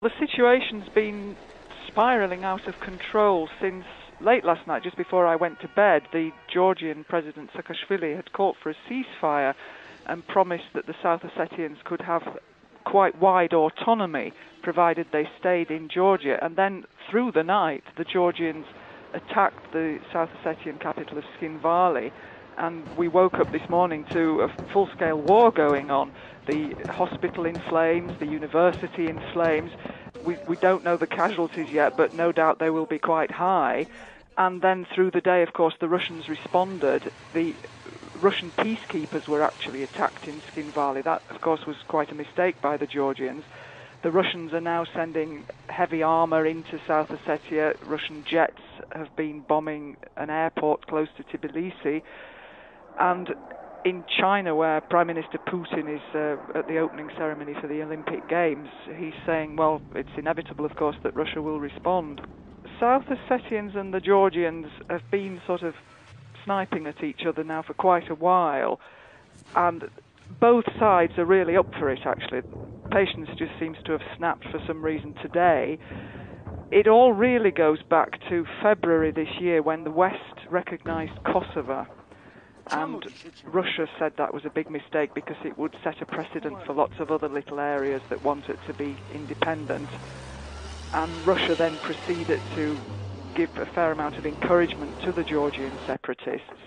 The situation's been spiralling out of control since late last night, just before I went to bed. The Georgian President Saakashvili had called for a ceasefire and promised that the South Ossetians could have quite wide autonomy provided they stayed in Georgia. And then through the night, the Georgians attacked the South Ossetian capital of Tskhinvali, and we woke up this morning to a full-scale war going on. The hospital in flames, the university in flames. We don't know the casualties yet, but no doubt they will be quite high. And then through the day, of course, the Russians responded. The Russian peacekeepers were actually attacked in Tskhinvali. That, of course, was quite a mistake by the Georgians. The Russians are now sending heavy armor into South Ossetia. Russian jets have been bombing an airport close to Tbilisi. And in China, where Prime Minister Putin is at the opening ceremony for the Olympic Games, he's saying, well, it's inevitable, of course, that Russia will respond. South Ossetians and the Georgians have been sort of sniping at each other now for quite a while, and both sides are really up for it, actually. Patience just seems to have snapped for some reason today. It all really goes back to February this year when the West recognized Kosovo. And Russia said that was a big mistake because it would set a precedent for lots of other little areas that wanted to be independent. And Russia then proceeded to give a fair amount of encouragement to the Georgian separatists.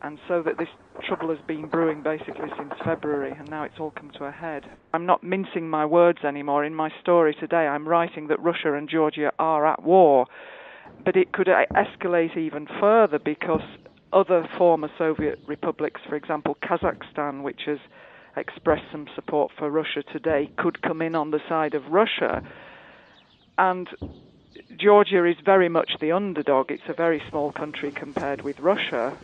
And so that this trouble has been brewing basically since February, and now it's all come to a head. I'm not mincing my words anymore. In my story today, I'm writing that Russia and Georgia are at war. But it could escalate even further because other former Soviet republics, for example, Kazakhstan, which has expressed some support for Russia today, could come in on the side of Russia. And Georgia is very much the underdog. It's a very small country compared with Russia.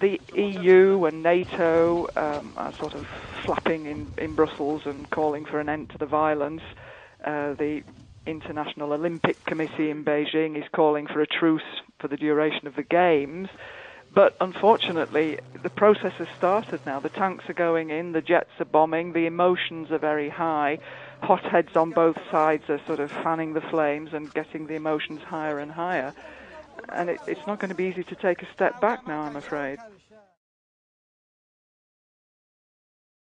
The EU and NATO are sort of flapping in Brussels and calling for an end to the violence. The International Olympic Committee in Beijing is calling for a truce for the duration of the Games. But unfortunately, the process has started now. The tanks are going in, the jets are bombing, the emotions are very high. Hotheads on both sides are sort of fanning the flames and getting the emotions higher and higher. And it's not going to be easy to take a step back now, I'm afraid.